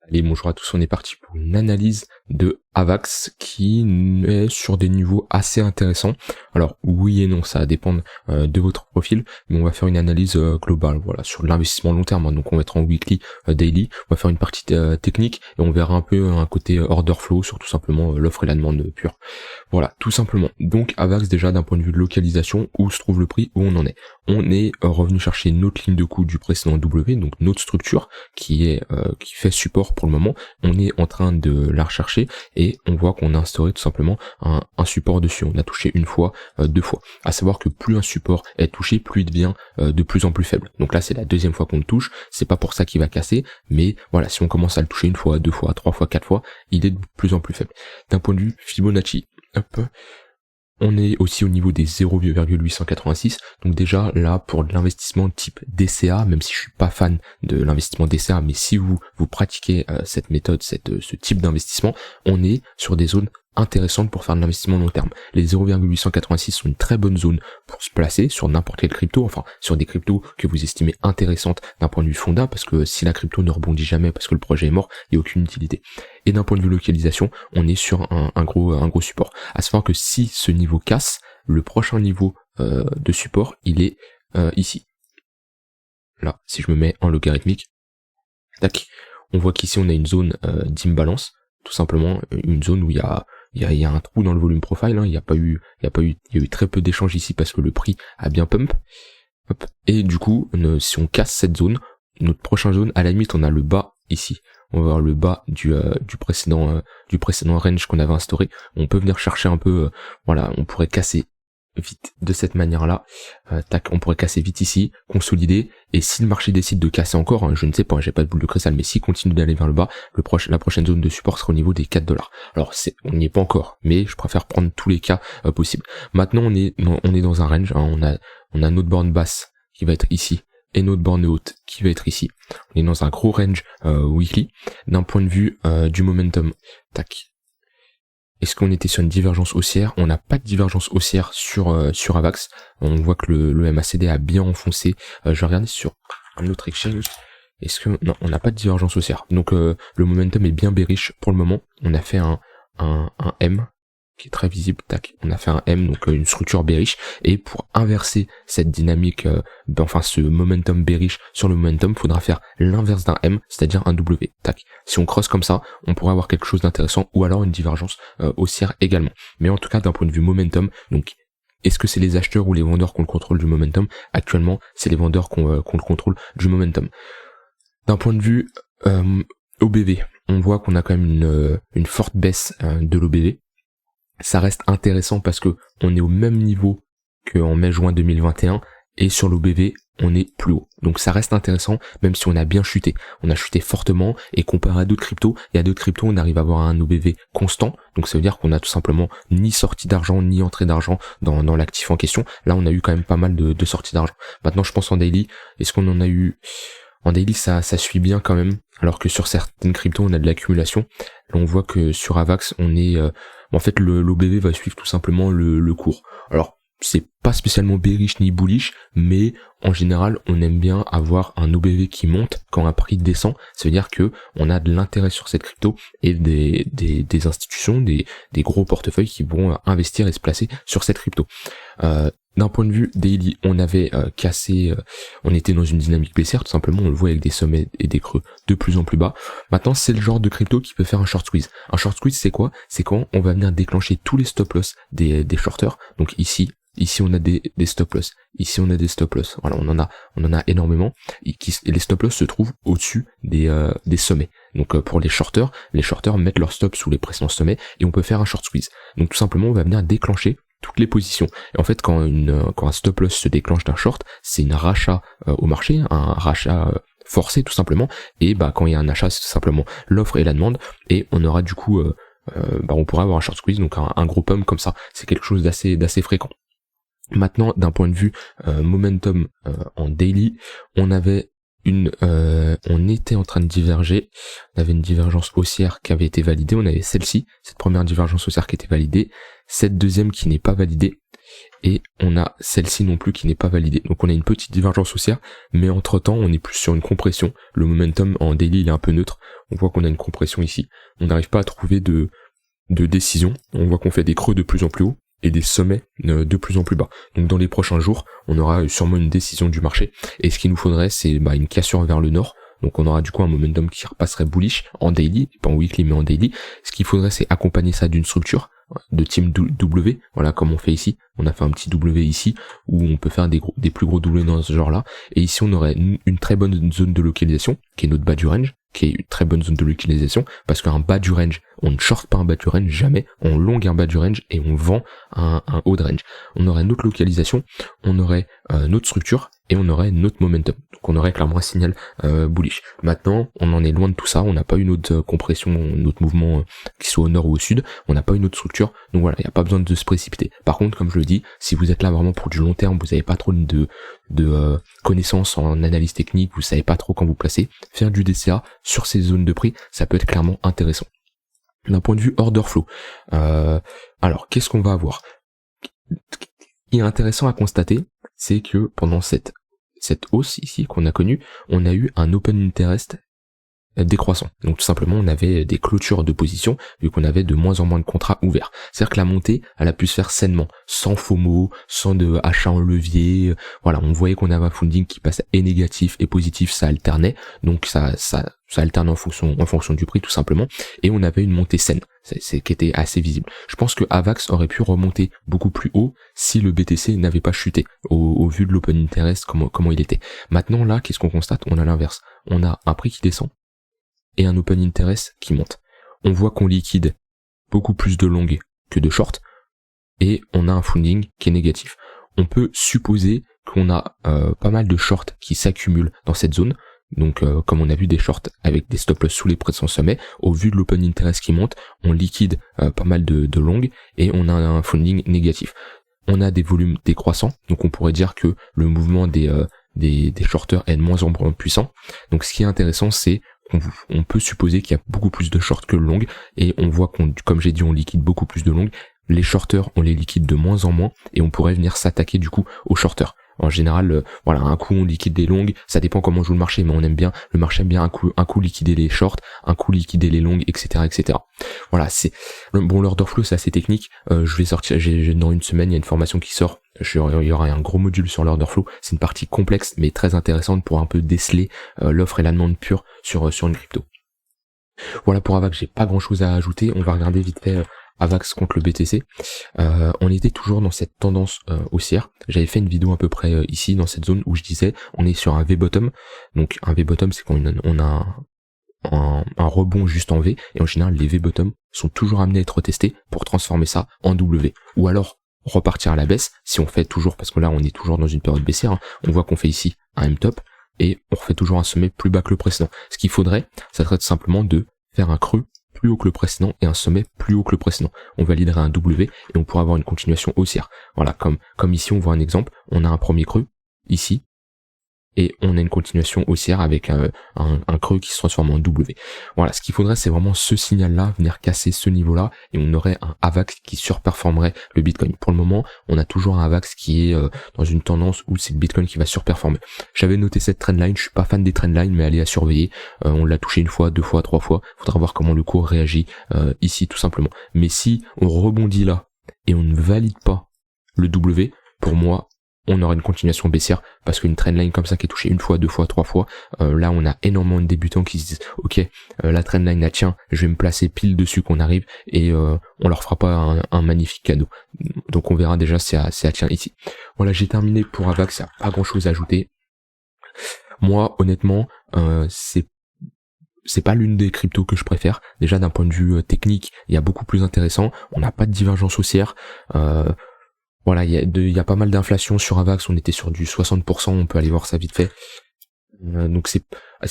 Allez, bonjour à tous, on est parti pour une analyse de Avax qui est sur des niveaux assez intéressants. Alors oui et non, ça va dépendre de votre profil, mais on va faire une analyse globale, voilà, sur l'investissement long terme. Donc on va être en weekly, daily, on va faire une partie technique et on verra un peu un côté order flow sur tout simplement l'offre et la demande pure. Voilà, tout simplement. Donc Avax, déjà d'un point de vue de localisation, où se trouve le prix, où on en est. On est revenu chercher notre ligne de coût du précédent W, donc notre structure qui fait support pour le moment. On est en train de la rechercher et on voit qu'on a instauré tout simplement un support dessus. On a touché une fois, deux fois. À savoir que plus un support est touché, plus il devient de plus en plus faible. Donc là c'est la deuxième fois qu'on le touche. C'est pas pour ça qu'il va casser, mais voilà, si on commence à le toucher une fois, deux fois, trois fois, quatre fois, il est de plus en plus faible. D'un point de vue Fibonacci, hop, on est aussi au niveau des 0,886, donc déjà là pour de l'investissement type DCA, même si je suis pas fan de l'investissement DCA, mais si vous pratiquez cette méthode, ce type d'investissement, on est sur des zones intéressantes pour faire de l'investissement long terme. Les 0,886 sont une très bonne zone pour se placer sur n'importe quelle crypto, enfin sur des cryptos que vous estimez intéressantes d'un point de vue fonda, parce que si la crypto ne rebondit jamais parce que le projet est mort, il n'y a aucune utilité. Et d'un point de vue localisation, on est sur un gros support. À savoir que si ce niveau casse, le prochain niveau de support, il est ici. Là, si je me mets en logarithmique, tac, on voit qu'ici on a une zone d'imbalance, tout simplement une zone où il y a un trou dans le volume profile, hein. Il y a eu très peu d'échanges ici parce que le prix a bien pump. Hop. Et du coup, si on casse cette zone, notre prochaine zone, à la limite, on a le bas ici. On va voir le bas du précédent range qu'on avait instauré. On peut venir chercher un peu, voilà, on pourrait casser vite de cette manière-là. Tac, on pourrait casser vite ici, consolider, et si le marché décide de casser encore, hein, je ne sais pas, j'ai pas de boule de cristal, mais s'il continue d'aller vers le bas, la prochaine zone de support sera au niveau des 4 $. Alors on n'y est pas encore, mais je préfère prendre tous les cas possibles. Maintenant on est dans un range, hein, on a notre borne basse qui va être ici, et notre borne haute qui va être ici. On est dans un gros range weekly. D'un point de vue du momentum, tac. Est-ce qu'on était sur une divergence haussière? On n'a pas de divergence haussière sur Avax. On voit que le MACD a bien enfoncé. Je vais regarder sur un autre exchange. Est-ce que... Non, on n'a pas de divergence haussière. Donc le momentum est bien bearish pour le moment. On a fait un M qui est très visible, tac, on a fait un M, donc une structure bearish, et pour inverser cette dynamique, ce momentum bearish sur le momentum, faudra faire l'inverse d'un M, c'est-à-dire un W, tac. Si on crosse comme ça, on pourrait avoir quelque chose d'intéressant, ou alors une divergence haussière également. Mais en tout cas, d'un point de vue momentum, donc est-ce que c'est les acheteurs ou les vendeurs qui ont le contrôle du momentum? Actuellement, c'est les vendeurs qui ont le contrôle du momentum. D'un point de vue OBV, on voit qu'on a quand même une forte baisse de l'OBV. Ça reste intéressant parce que on est au même niveau qu'en mai-juin 2021 et sur l'OBV on est plus haut. Donc ça reste intéressant même si on a bien chuté. On a chuté fortement et comparé à d'autres cryptos, il y a d'autres cryptos on arrive à avoir un OBV constant. Donc ça veut dire qu'on a tout simplement ni sortie d'argent ni entrée d'argent dans l'actif en question. Là on a eu quand même pas mal de sorties d'argent. Maintenant je pense en daily, est-ce qu'on en a eu... En daily, ça suit bien quand même, alors que sur certaines cryptos, on a de l'accumulation. Là, on voit que sur Avax, on est... en fait, l'OBV va suivre tout simplement le cours. Alors, c'est pas spécialement bearish ni bullish, mais en général, on aime bien avoir un OBV qui monte quand un prix descend. Ça veut dire que on a de l'intérêt sur cette crypto et des institutions, des gros portefeuilles qui vont investir et se placer sur cette crypto. D'un point de vue daily, on avait cassé, on était dans une dynamique baissière, tout simplement, on le voit avec des sommets et des creux de plus en plus bas. Maintenant, c'est le genre de crypto qui peut faire un short squeeze. Un short squeeze, c'est quoi? C'est quand on va venir déclencher tous les stop loss des shorters. Donc ici on a des stop loss, ici on a des stop loss. Voilà, on en a énormément. Et les stop loss se trouvent au-dessus des sommets. Donc pour les shorters mettent leur stop sous les précédents sommets et on peut faire un short squeeze. Donc tout simplement, on va venir déclencher toutes les positions. Et en fait, quand un stop loss se déclenche d'un short, c'est un rachat au marché, un rachat forcé tout simplement. Et quand il y a un achat, c'est tout simplement l'offre et la demande. Et on aura du coup, on pourra avoir un short squeeze, donc un gros pump comme ça. C'est quelque chose d'assez fréquent. Maintenant, d'un point de vue momentum en daily, on avait on était en train de diverger, on avait une divergence haussière qui avait été validée, on avait celle-ci, cette première divergence haussière qui était validée, cette deuxième qui n'est pas validée, et on a celle-ci non plus qui n'est pas validée. Donc on a une petite divergence haussière, mais entre temps on est plus sur une compression. Le momentum en daily il est un peu neutre. on voit qu'on a une compression ici, on n'arrive pas à trouver de décision, on voit qu'on fait des creux de plus en plus haut et des sommets de plus en plus bas. Donc dans les prochains jours, on aura sûrement une décision du marché, et ce qu'il nous faudrait, c'est une cassure vers le nord. Donc on aura du coup un momentum qui repasserait bullish en daily, pas en weekly mais en daily. Ce qu'il faudrait, c'est accompagner ça d'une structure de team W, voilà, comme on fait ici. On a fait un petit W ici, où on peut faire des plus gros W dans ce genre là, et ici on aurait une très bonne zone de localisation, qui est notre bas du range, qui est une très bonne zone de localisation, parce qu'un bas du range, on ne short pas un bas du range jamais, on long un bas du range et on vend un haut de range. On aurait notre localisation, on aurait notre structure, et on aurait notre momentum. Donc on aurait clairement un signal bullish. Maintenant, on en est loin de tout ça, on n'a pas une autre compression, notre mouvement qui soit au nord ou au sud, on n'a pas une autre structure, donc voilà, il n'y a pas besoin de se précipiter. Par contre, comme je le dis, si vous êtes là vraiment pour du long terme, vous n'avez pas trop de connaissances en analyse technique, vous savez pas trop quand vous placez, faire du DCA sur ces zones de prix, ça peut être clairement intéressant. D'un point de vue order flow, alors qu'est-ce qu'on va avoir? Ce qui est intéressant à constater, c'est que pendant cette hausse ici qu'on a connue, on a eu un open interest décroissant. Donc tout simplement, on avait des clôtures de position, vu qu'on avait de moins en moins de contrats ouverts. C'est-à-dire que la montée, elle a pu se faire sainement, sans FOMO, sans de achat en levier. Voilà, on voyait qu'on avait un funding qui passait et négatif et positif, ça alternait. Donc ça alterne en fonction du prix tout simplement. Et on avait une montée saine, c'est qui était assez visible. Je pense que AVAX aurait pu remonter beaucoup plus haut si le BTC n'avait pas chuté, au vu de l'open interest, comment il était. Maintenant là, qu'est-ce qu'on constate? On a l'inverse. On a un prix qui descend et un open interest qui monte. On voit qu'on liquide beaucoup plus de long que de short, et on a un funding qui est négatif. On peut supposer qu'on a pas mal de shorts qui s'accumulent dans cette zone, donc comme on a vu des shorts avec des stop loss sous les précédents sommets, au vu de l'open interest qui monte, on liquide pas mal de long, et on a un funding négatif. On a des volumes décroissants, donc on pourrait dire que le mouvement des shorters est de moins en moins puissant. Donc ce qui est intéressant, c'est on peut supposer qu'il y a beaucoup plus de shorts que de long, et on voit comme j'ai dit, on liquide beaucoup plus de long. Les shorters, on les liquide de moins en moins, et on pourrait venir s'attaquer du coup aux shorters. En général, voilà, un coup on liquide des longues, ça dépend comment joue le marché, mais le marché aime bien un coup liquider les shorts, un coup liquider les longues, etc., etc. Voilà, l'order flow, c'est assez technique. Je vais sortir, dans une semaine, il y a une formation qui sort. Il y aura un gros module sur l'order flow. C'est une partie complexe, mais très intéressante pour un peu déceler l'offre et la demande pure sur une crypto. Voilà pour AVAX, j'ai pas grand chose à ajouter. On va regarder vite fait AVAX contre le BTC. On était toujours dans cette tendance haussière. J'avais fait une vidéo à peu près ici dans cette zone où je disais on est sur un V-bottom. Donc un V-bottom, c'est quand on a un rebond juste en V, et en général les V-bottom sont toujours amenés à être testés pour transformer ça en W, ou alors repartir à la baisse si on fait toujours, parce que là on est toujours dans une période baissière, hein. On voit qu'on fait ici un M-top et on refait toujours un sommet plus bas que le précédent. Ce qu'il faudrait, ça serait tout simplement de faire un creux plus haut que le précédent et un sommet plus haut que le précédent. On validerait un W et on pourrait avoir une continuation haussière. Voilà, comme ici on voit un exemple, on a un premier creux ici, et on a une continuation haussière avec un creux qui se transforme en W. Voilà, ce qu'il faudrait, c'est vraiment ce signal-là, venir casser ce niveau-là, et on aurait un AVAX qui surperformerait le Bitcoin. Pour le moment, on a toujours un AVAX qui est dans une tendance où c'est le Bitcoin qui va surperformer. J'avais noté cette trendline, je suis pas fan des trendlines, mais elle est à surveiller. On l'a touché une fois, deux fois, trois fois. Faudra voir comment le cours réagit ici, tout simplement. Mais si on rebondit là, et on ne valide pas le W, pour moi, on aura une continuation baissière, parce qu'une trendline comme ça qui est touchée une fois, deux fois, trois fois, là on a énormément de débutants qui se disent ok, la trendline la tient, je vais me placer pile dessus qu'on arrive, et on leur fera pas un magnifique cadeau. Donc on verra déjà si elle tient ici. Voilà, j'ai terminé pour AVAX, il n'y a pas grand chose à ajouter. Moi honnêtement, c'est pas l'une des cryptos que je préfère. Déjà d'un point de vue technique, il y a beaucoup plus intéressant, on n'a pas de divergence haussière, voilà, il y a pas mal d'inflation sur AVAX, on était sur du 60%, on peut aller voir ça vite fait. Donc c'est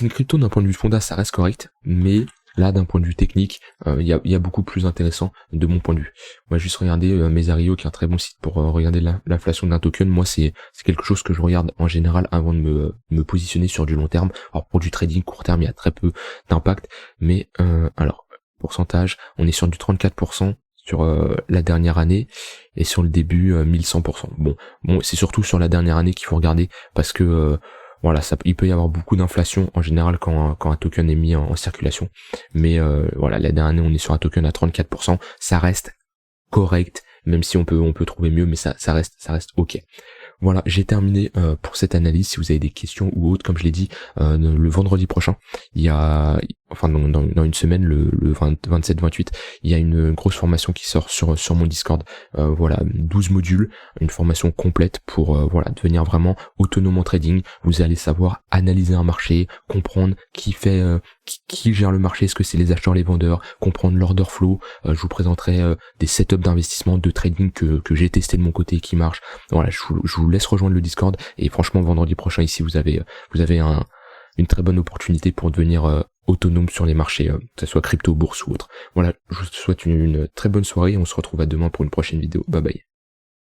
une crypto d'un point de vue fonda, ça reste correct, mais là d'un point de vue technique, il y a beaucoup plus intéressant de mon point de vue. Moi juste regarder Mesario, qui est un très bon site pour regarder l'inflation d'un token. Moi c'est quelque chose que je regarde en général avant de me positionner sur du long terme. Alors pour du trading court terme, il y a très peu d'impact, mais alors pourcentage, on est sur du 34%. Sur la dernière année, et sur le début 1100%. Bon, c'est surtout sur la dernière année qu'il faut regarder, parce que voilà, il peut y avoir beaucoup d'inflation en général quand un token est mis en circulation. Mais voilà, la dernière année, on est sur un token à 34%. Ça reste correct, même si on peut trouver mieux, mais ça reste ok. Voilà, j'ai terminé pour cette analyse. Si vous avez des questions ou autres, comme je l'ai dit, le vendredi prochain, il y a, enfin dans une semaine, le 27-28, il y a une grosse formation qui sort sur mon Discord. Voilà, 12 modules, une formation complète pour voilà devenir vraiment autonome en trading. Vous allez savoir analyser un marché, comprendre qui fait qui gère le marché, est-ce que c'est les acheteurs, les vendeurs, comprendre l'order flow. Je vous présenterai des setups d'investissement, de trading que j'ai testé de mon côté et qui marchent. Voilà, je vous laisse rejoindre le Discord, et franchement vendredi prochain ici vous avez une très bonne opportunité pour devenir autonome sur les marchés, que ce soit crypto, bourse ou autre. Voilà, je vous souhaite une très bonne soirée et on se retrouve à demain pour une prochaine vidéo. Bye bye.